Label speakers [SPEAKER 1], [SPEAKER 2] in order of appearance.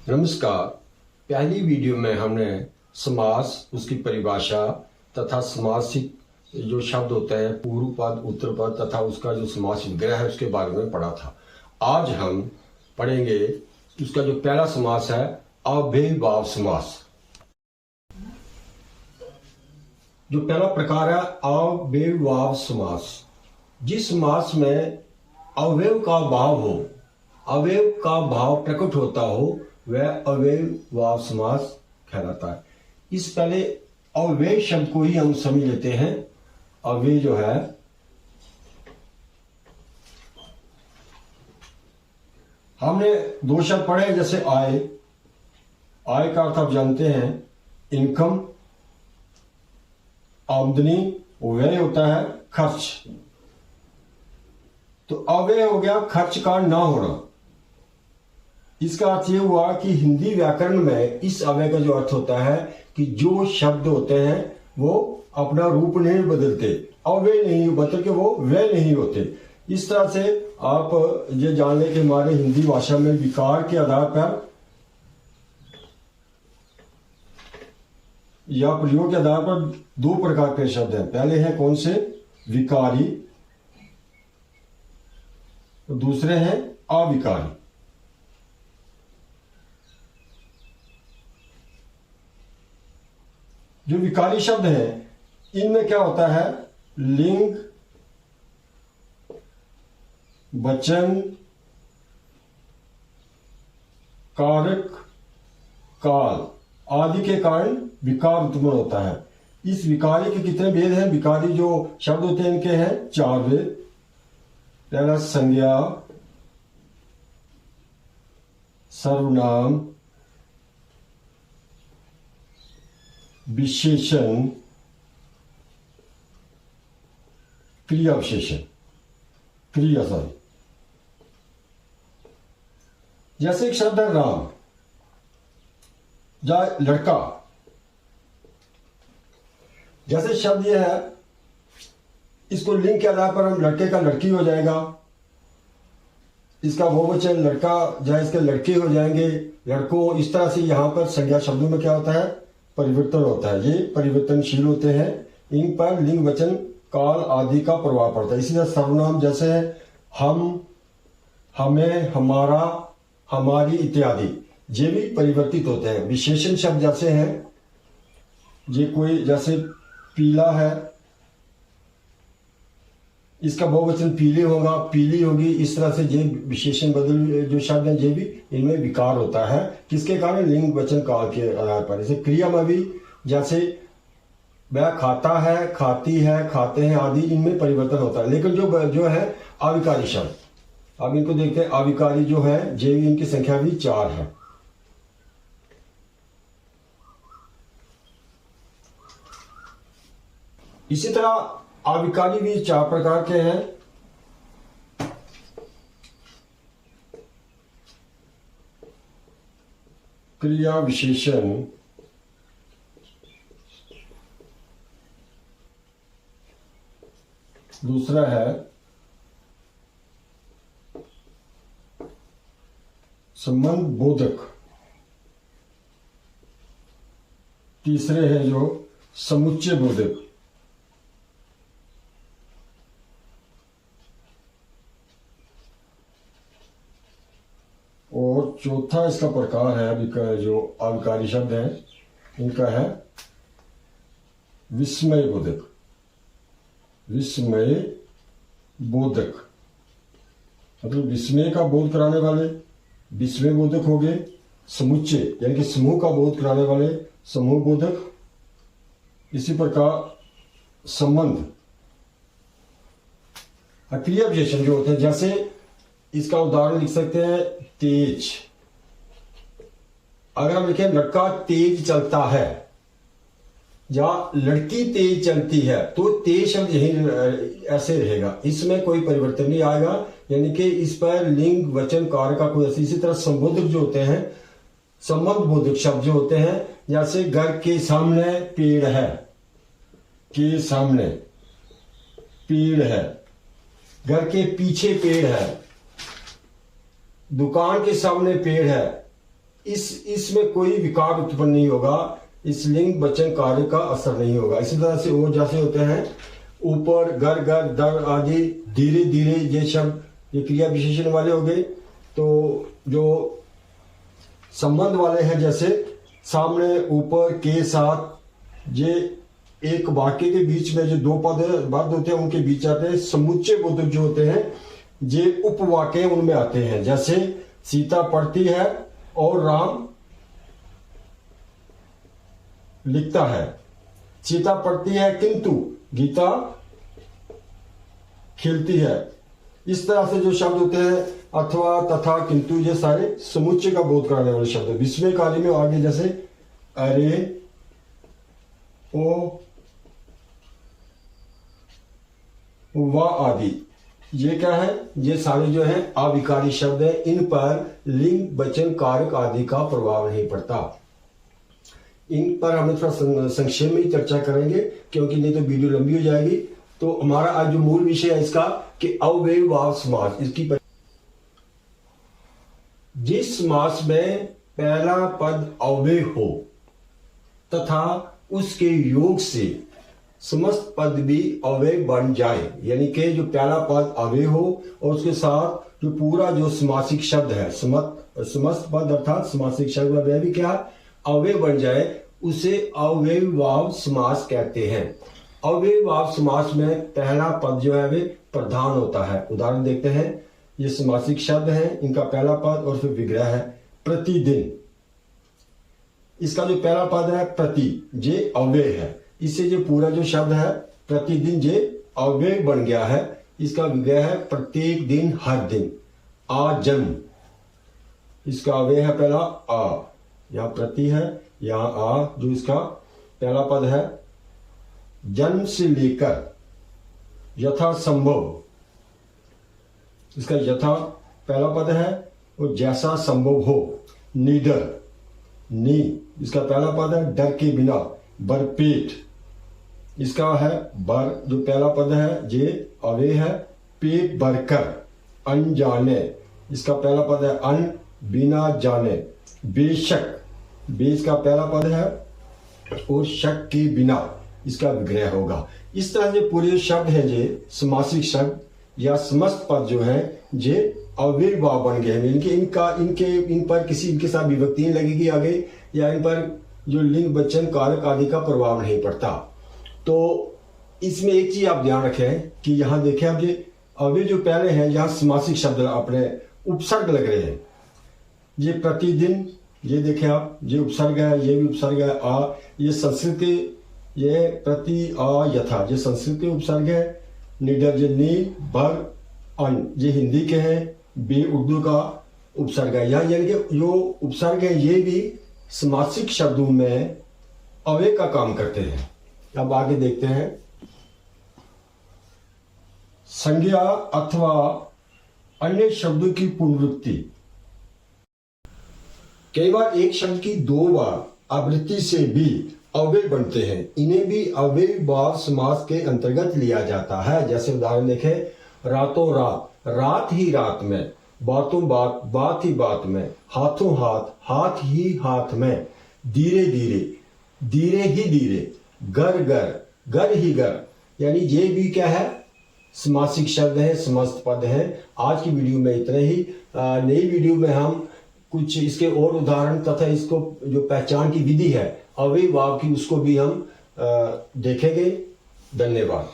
[SPEAKER 1] नमस्कार। पहली वीडियो में हमने समास, उसकी परिभाषा तथा समासिक जो शब्द होते हैं पूर्व पद, उत्तर पद तथा उसका जो समास विग्रह है उसके बारे में पढ़ा था। आज हम पढ़ेंगे उसका जो पहला समास है अव्ययीभाव समास। जो पहला प्रकार है अव्ययीभाव समास, जिस समास में अवयव का भाव हो, अवयव का भाव प्रकट होता हो, वह अव्ययीभाव समास कहलाता है। इस पहले अव्यय शब्द को ही हम समझ लेते हैं। अव्यय जो है हमने दो शब्द पढ़े, जैसे आय। आय का अर्थ आप जानते हैं इनकम, आमदनी। व्यय होता है खर्च। तो अव्यय हो गया खर्च का ना होना। इसका अर्थ यह हुआ कि हिंदी व्याकरण में इस अव्यय का जो अर्थ होता है कि जो शब्द होते हैं वो अपना रूप नहीं बदलते, अव्यय नहीं बदल के वो व्यय नहीं होते। इस तरह से आप ये जान लें कि हमारे हिंदी भाषा में विकार के आधार पर या प्रयोग के आधार पर दो प्रकार के शब्द हैं। पहले हैं कौन से? विकारी। दूसरे हैं अविकारी। जो विकारी शब्द है इनमें क्या होता है? लिंग, वचन, कारक, काल आदि के कारण विकार उत्पन्न होता है। इस विकारी के कितने भेद हैं? विकारी जो शब्द होते हैं इनके हैं चार भेद। पहला संज्ञा, सर्वनाम, विशेषण, क्रिया विशेषण, क्रिया सॉरी। जैसे एक शब्द है राम या लड़का। जैसे शब्द यह है, इसको लिंग के आधार पर हम लड़के का लड़की हो जाएगा, इसका बहुवचन लड़का या इसके लड़के हो जाएंगे, लड़कों। इस तरह से यहां पर संज्ञा शब्दों में क्या होता है? परिवर्तन होता है। ये परिवर्तनशील होते हैं, इन पर लिंग, वचन, काल आदि का प्रभाव पड़ता है। इसी तरह सर्वनाम जैसे है हम, हमें, हमारा, हमारी इत्यादि, ये भी परिवर्तित होते हैं। विशेषण शब्द जैसे हैं, ये कोई जैसे पीला है, इसका बहुवचन पीले होगा, पीली होगी। इस तरह से ये विशेषण बदल जो शब्द है ये भी इनमें विकार होता है। किसके कारण? लिंग, वचन, काल के आधार पर। जैसे क्रिया में भी जैसे वह खाता है, खाती है, खाते हैं आदि, इनमें परिवर्तन होता है। लेकिन जो है अविकारी शब्द, अब इनको देखते हैं। अविकारी जो है ये इनकी संख्या भी 4 है। इसी तरह अविकारी भी 4 प्रकार के हैं। क्रिया विशेषण, दूसरा है संबंध बोधक, तीसरे है जो समुच्चय बोधक, और चौथा इसका प्रकार है जो अविकारी शब्द है इनका है विस्मय बोधक। विस्मय बोधक मतलब विस्मय का बोध कराने वाले विस्मय बोधक हो गए। समुच्चय यानी कि समूह का बोध कराने वाले समूह बोधक। इसी प्रकार संबंध, क्रिया विशेषण जो होते हैं, जैसे इसका उदाहरण लिख सकते हैं तेज। अगर हम लिखें लड़का तेज चलता है या लड़की तेज चलती है, तो तेज शब्द यही ऐसे रहेगा, इसमें कोई परिवर्तन नहीं आएगा। यानी कि इस पर लिंग, वचन, कारक का कोई ऐसी। इसी तरह संबोधक जो होते हैं, संबंध बोधक शब्द जो होते हैं, जैसे घर के सामने पेड़ है, के सामने पेड़ है, घर के पीछे पेड़ है, दुकान के सामने पेड़ है, इसमें कोई विकार उत्पन्न नहीं होगा, इस लिंग वचन कार्य का असर नहीं होगा। इसी तरह से और जैसे होते हैं ऊपर, घर, घर, दर आदि, धीरे धीरे, ये शब्द ये क्रिया विशेषण वाले हो गए। तो जो संबंध वाले हैं, जैसे सामने, ऊपर, के साथ, ये एक वाक्य के बीच में जो दो पद होते हैं उनके बीच आते हैं। समुच्चय बोधक जो होते हैं ये उपवाक्य उनमें आते हैं। जैसे सीता पढ़ती है और राम लिखता है। सीता पढ़ती है किंतु गीता खेलती है। इस तरह से जो शब्द होते हैं अथवा, तथा, किंतु, ये सारे समुच्चय का बोध कराने वाले शब्द है। विस्मय कार्य में आगे जैसे अरे, ओ, व आदि, ये क्या है, ये सारे जो है अविकारी शब्द है। इन पर लिंग वचन कारक आदि का प्रभाव नहीं पड़ता। इन पर हम थोड़ा संक्षेप में ही चर्चा करेंगे क्योंकि नहीं तो वीडियो लंबी हो जाएगी। तो हमारा आज जो मूल विषय है इसका कि अव्ययभाव समास, इसकी जिस समास में पहला पद अव्यय हो तथा उसके योग से समस्त पद भी अव्यय बन जाए, यानी कि जो पहला पद अव्यय हो और उसके साथ जो पूरा जो समासिक शब्द है, समस्त पद अर्थात समासिक शब्द वह भी क्या अव्यय बन जाए, उसे अव्ययभाव समास कहते हैं। अव्ययभाव समास में पहला पद जो है वे प्रधान होता है। उदाहरण देखते हैं, ये समासिक शब्द हैं, इनका पहला पद और फिर विग्रह है प्रतिदिन। इसका जो पहला पद है प्रति, ये अव्यय है। इससे जो पूरा जो शब्द है प्रतिदिन, ये अव्यय बन गया है। इसका विग्रह है प्रत्येक दिन, हर दिन। आ जन्म, इसका अव्यय है पहला आ, यहाँ प्रति है, यहाँ आ, जो इसका पहला पद है। जन्म से लेकर यथा संभव, इसका यथा पहला पद है और जैसा संभव हो। निडर, नी, इसका पहला पद है डर के बिना। बरपेट, इसका है बर, जो पहला पद है ये अव्यय है। पेट भरकर। अनजाने, इसका पहला पद है अन, बिना जाने। बेशक, बेश का पहला पद है और शक के बिना, इसका विग्रह होगा। इस तरह से पूरे शब्द है ये समासिक शब्द या समस्त पद जो है ये अव्ययभाव बन गए हैं। इन पर किसी इनके साथ विभक्ति नहीं लगेगी आगे, या इन पर जो लिंग वचन कारक आदि का प्रभाव नहीं पड़ता। तो इसमें एक चीज आप ध्यान रखें कि यहां देखें आप ये अव्यय जो पहले हैं, यहाँ समासिक शब्द अपने उपसर्ग लग रहे हैं। ये प्रतिदिन, ये देखें आप, ये उपसर्ग है, ये भी उपसर्ग है। आ, ये संस्कृत के, ये प्रति आ यथा, ये संस्कृत के उपसर्ग है। निडर, ये नी, बर, अन, ये हिंदी के हैं। बे उर्दू का उपसर्ग है। यहाँ यानी कि जो उपसर्ग है ये भी समासिक शब्दों में अव्यय का काम करते हैं। अब आगे देखते हैं। संज्ञा अथवा अन्य शब्दों की पुनरुक्ति। कई बार एक शब्द की दो बार आवृत्ति से भी अव्यय बनते हैं। इन्हें भी अव्ययभाव समास के अंतर्गत लिया जाता है। जैसे उदाहरण देखें, रातों रात, रात ही रात में। बातों बात, बात ही बात में। हाथों हाथ, हाथ ही हाथ में। धीरे धीरे, धीरे ही धीरे। घर घर, घर ही घर। यानी ये भी क्या है, समासिक शब्द है, समस्त पद है। आज की वीडियो में इतना ही। नई वीडियो में हम कुछ इसके और उदाहरण तथा इसको जो पहचान की विधि है अव्ययभाव की, उसको भी हम देखेंगे। धन्यवाद।